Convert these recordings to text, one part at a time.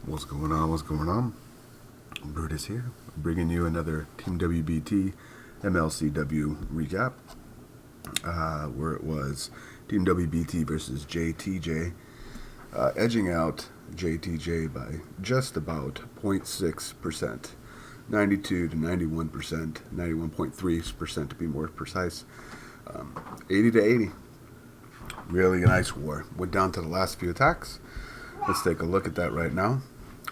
What's going on? What's going on? Brutus here, bringing you another Team WBT MLCW recap, where it was Team WBT versus JTJ, edging out JTJ by just about 0.6%, 92 to 91%, 91.3% to be more precise, 80 to 80. Really a nice war. Went down to the last few attacks. Let's take a look at that right now.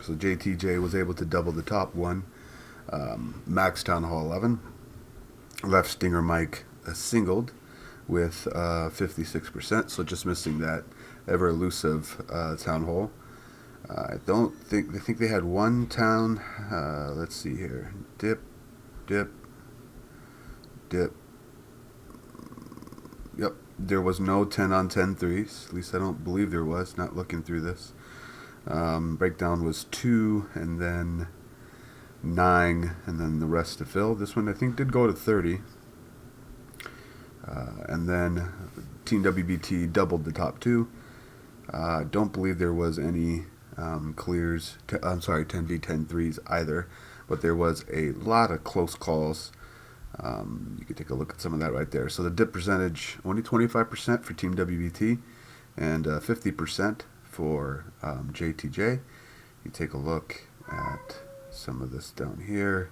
So JTJ was able to double the top one, max Town Hall 11, left Stinger Mike singled with 56%, so just missing that ever elusive Town Hall. I think they had one town. Let's see here. Dip. Yep, there was no 10 on 10 threes. At least I don't believe there was, not looking through this. Breakdown was 2 and then 9 and then the rest to fill. This one I think did go to 30. And then Team WBT doubled the top 2. Don't believe there was any clears, 10v10 threes either, but there was a lot of close calls. You can take a look at some of that right there. So the dip percentage, only 25% for Team WBT and 50% for JTJ. You take a look at some of this down here.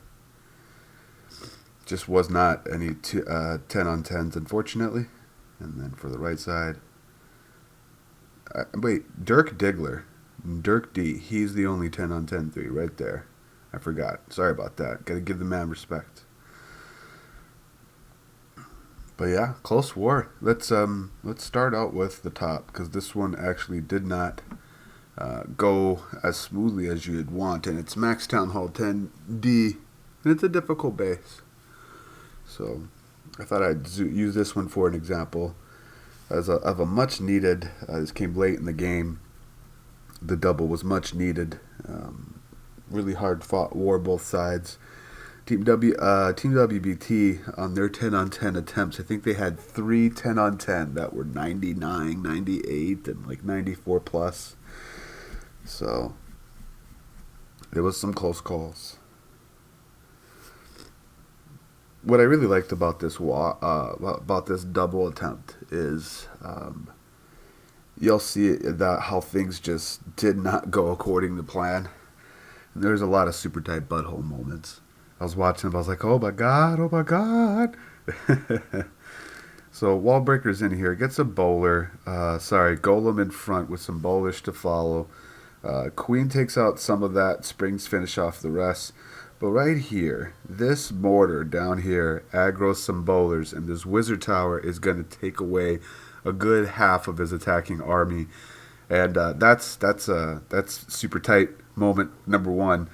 Just was not any 10 on 10s, unfortunately. And then for the right side, wait, Dirk D, he's the only 10 on 10 3 right there. I forgot. Sorry about that. Got to give the man respect. But yeah, close war. Let's start out with the top, because this one actually did not go as smoothly as you'd want, and it's Max Town Hall 10D, and it's a difficult base. So I thought I'd use this one for an example of a much needed. This came late in the game. The double was much needed. Really hard fought war both sides. Team WBT on their 10 on 10 attempts, I think they had 3 10 on 10 that were 99, 98, and like 94 plus. So there was some close calls. What I really liked about this double attempt is you'll see that how things just did not go according to plan. And there's a lot of super tight butthole moments. I was watching him. I was like, oh my god, oh my god. So Wallbreaker's in here. Gets a bowler. Golem in front with some bowlers to follow. Queen takes out some of that. Springs finish off the rest. But right here, this mortar down here aggroes some bowlers, and this wizard tower is going to take away a good half of his attacking army. And that's super tight moment number 1.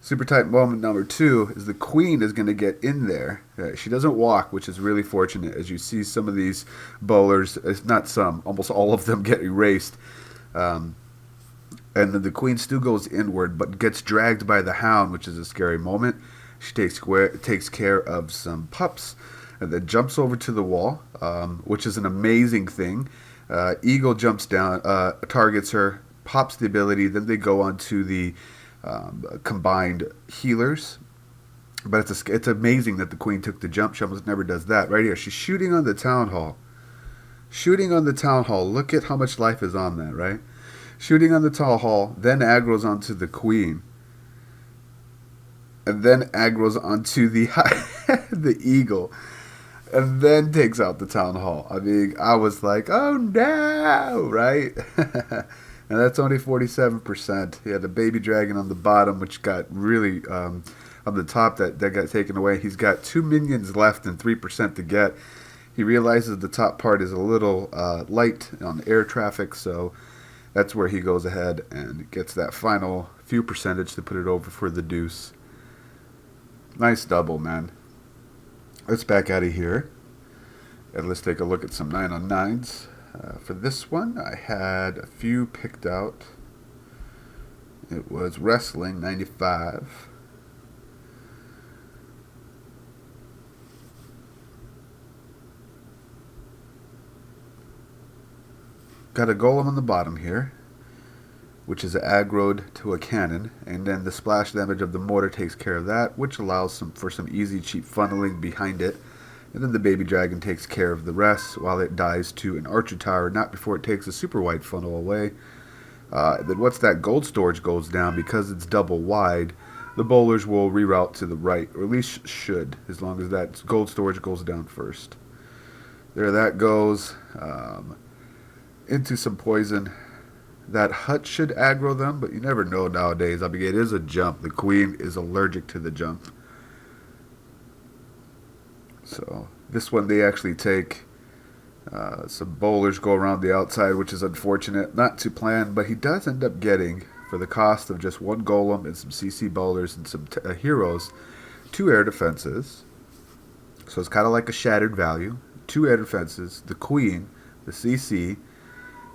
Super tight moment number 2 is the queen is going to get in there. She doesn't walk, which is really fortunate. As you see some of these bowlers, not some, almost all of them get erased. And then the queen still goes inward, but gets dragged by the hound, which is a scary moment. She takes care of some pups, and then jumps over to the wall, which is an amazing thing. Eagle jumps down, targets her, pops the ability. Then they go on to the combined healers, but it's amazing that the queen took the jump. She almost never does that. Right here, she's shooting on the town hall. Look at how much life is on that, right? Shooting on the town hall, then aggroes onto the queen, and then aggroes onto the the eagle, and then takes out the town hall. I mean, I was like, oh no, right? And that's only 47%. He had a baby dragon on the bottom, which got really on the top that got taken away. He's got 2 minions left and 3% to get. He realizes the top part is a little light on air traffic, so that's where he goes ahead and gets that final few percentage to put it over for the deuce. Nice double, man. Let's back out of here, and let's take a look at some 9 on 9s. For this one, I had a few picked out. It was wrestling 95. Got a golem on the bottom here. which is aggroed to a cannon, and then the splash damage of the mortar takes care of that, which allows for some easy, cheap funneling behind it. And then the baby dragon takes care of the rest while it dies to an archer tower, not before it takes a super wide funnel away. Then once that gold storage goes down, because it's double wide, the bowlers will reroute to the right, or at least should, as long as that gold storage goes down first. There that goes. Into some poison. That hut should aggro them, but you never know nowadays. I mean, it is a jump. The queen is allergic to the jump. So this one they actually take. Some bowlers go around the outside, which is unfortunate. Not to plan, but he does end up getting, for the cost of just one golem and some CC bowlers and some heroes, 2 air defenses. So it's kind of like a shattered value. 2 air defenses, the queen, the CC,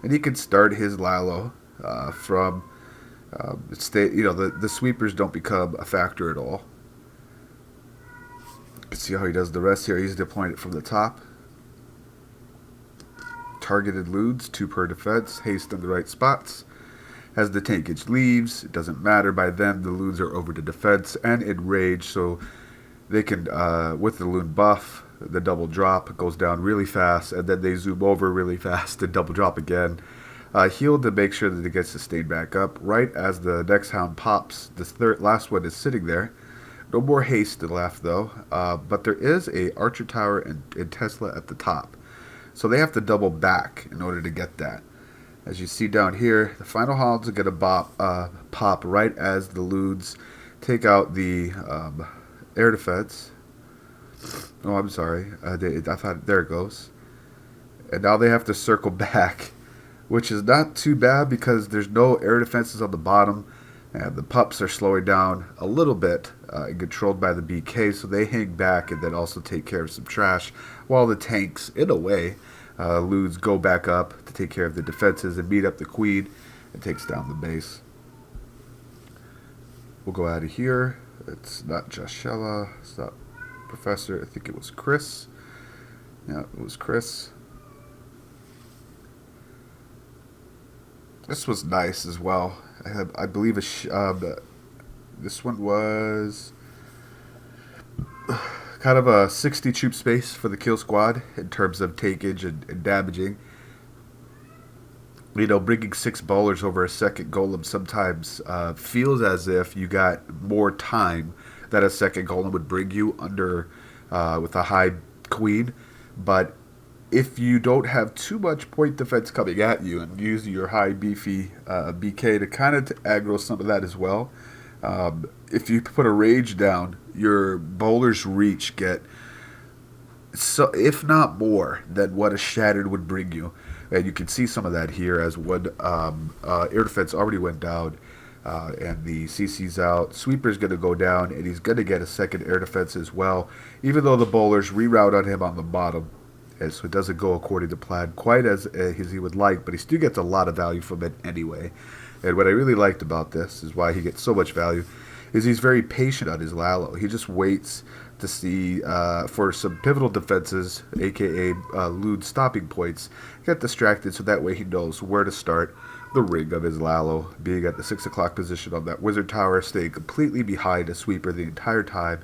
and he can start his Lalo from the sweepers don't become a factor at all. You can see how he does the rest here. He's deploying it from the top. Targeted loods, 2 per defense, haste in the right spots. As the tankage leaves, it doesn't matter. By then, the loods are over to defense and enrage, so they can, with the loon buff, the double drop goes down really fast, and then they zoom over really fast and double drop again. Heal to make sure that it gets sustained back up. Right as the next hound pops, the last one is sitting there. No more haste left, though, but there is a archer tower and Tesla at the top. So they have to double back in order to get that. As you see down here, the final hounds are going to pop right as the loods take out the air defense. Oh, I'm sorry. I thought, there it goes. And now they have to circle back, which is not too bad because there's no air defenses on the bottom. And the pups are slowing down a little bit, controlled by the BK, so they hang back and then also take care of some trash, while the tanks, in a way, loods go back up to take care of the defenses and beat up the queen and takes down the base. We'll go out of here. It's not Joshella. It's not Professor. I think it was Chris. Yeah, it was Chris. This was nice as well. I believe this one was kind of a 60 troop space for the kill squad in terms of takeage and damaging. You know, bringing 6 bowlers over a second golem sometimes feels as if you got more time that a second golem would bring you under with a high queen. But if you don't have too much point defense coming at you and use your high beefy BK to kind of aggro some of that as well, if you put a rage down, your bowler's reach get, so if not more than what a shattered would bring you. And you can see some of that here as one air defense already went down, and the CC's out. Sweeper's going to go down, and he's going to get a second air defense as well, even though the bowlers reroute on him on the bottom. And so it doesn't go according to plan quite as he would like, but he still gets a lot of value from it anyway. And what I really liked about this is why he gets so much value is he's very patient on his Lalo. He just waits to see for some pivotal defenses, aka lewd stopping points, get distracted so that way he knows where to start the ring of his Lalo, being at the 6 o'clock position on that wizard tower, staying completely behind a sweeper the entire time.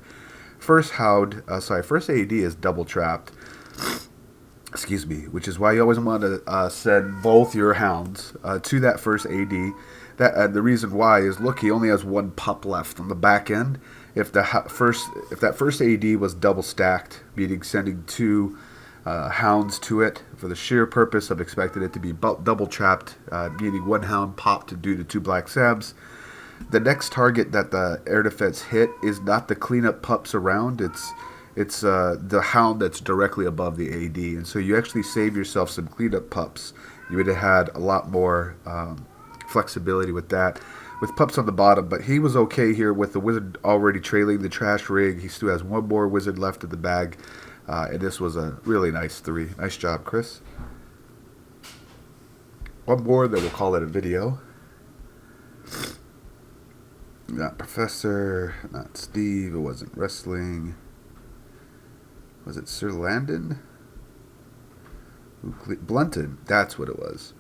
First AD is double trapped. Excuse me, which is why you always want to send both your hounds to that first AD. The reason why is, look, he only has 1 pup left on the back end. If that first AD was double stacked, meaning sending 2 hounds to it for the sheer purpose of expecting it to be double trapped, meaning 1 hound popped due to 2 black sabs, the next target that the air defense hit is not the cleanup pups around. It's the hound that's directly above the AD, and so you actually save yourself some cleanup pups. You would have had a lot more flexibility with that, with pups on the bottom, but he was okay here with the wizard already trailing the trash rig. He still has 1 more wizard left in the bag, and this was a really nice 3. Nice job, Chris. 1 more, then we'll call it a video. Not Professor, not Steve, it wasn't wrestling. Was it Sir Landon? Blunted, that's what it was.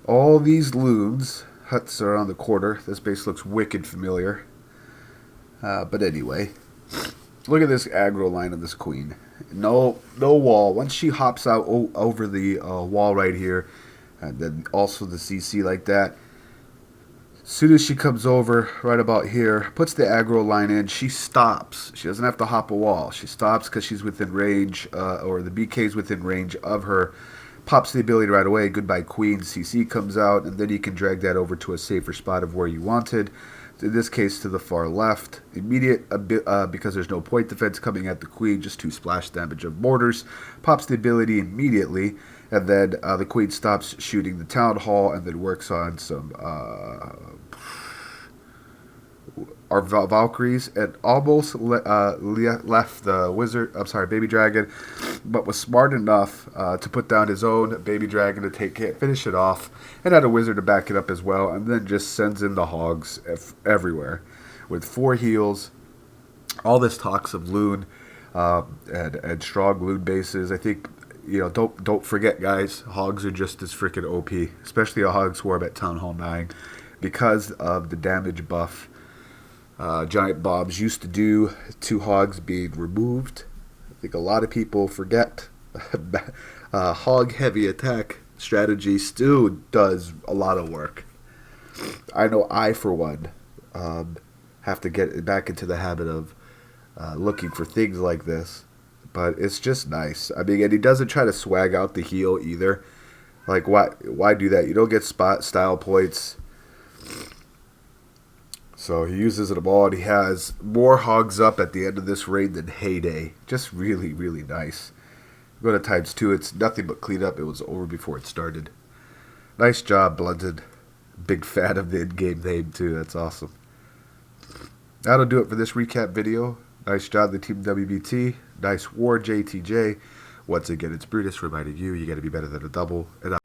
All these loons, huts are on the corner. This base looks wicked familiar. But anyway, look at this aggro line of this queen. No wall. Once she hops out over the wall right here, and then also the CC like that, as soon as she comes over right about here, puts the aggro line in, she stops. She doesn't have to hop a wall. She stops because she's within range, or the BK is within range of her. Pops the ability right away. Goodbye queen. CC comes out, and then you can drag that over to a safer spot of where you wanted. In this case, to the far left. Immediate, because there's no point defense coming at the queen, just 2 splash damage of mortars. Pops the ability immediately, and then the queen stops shooting the town hall, and then works on some our valkyries, and almost left the wizard, I'm sorry, baby dragon, but was smart enough to put down his own baby dragon to finish it off, and had a wizard to back it up as well, and then just sends in the hogs everywhere with 4 heals. All this talks of loon and strong loon bases. I think, you know, don't forget, guys, hogs are just as freaking OP, especially a hog swarm at Town Hall 9, because of the damage buff giant bombs used to do to hogs being removed. I think a lot of people forget hog heavy attack strategy still does a lot of work. I know I, for one, have to get back into the habit of looking for things like this, but it's just nice. I mean, and he doesn't try to swag out the heal either. Like, why do that? You don't get spot style points. So he uses them all, and he has more hogs up at the end of this raid than Heyday. Just really, really nice. Go to ×2, it's nothing but cleanup. It was over before it started. Nice job, Blunted. Big fan of the in-game name, too. That's awesome. That'll do it for this recap video. Nice job, the Team WBT. Nice war, JTJ. Once again, it's Brutus reminding you, you got to be better than a double. And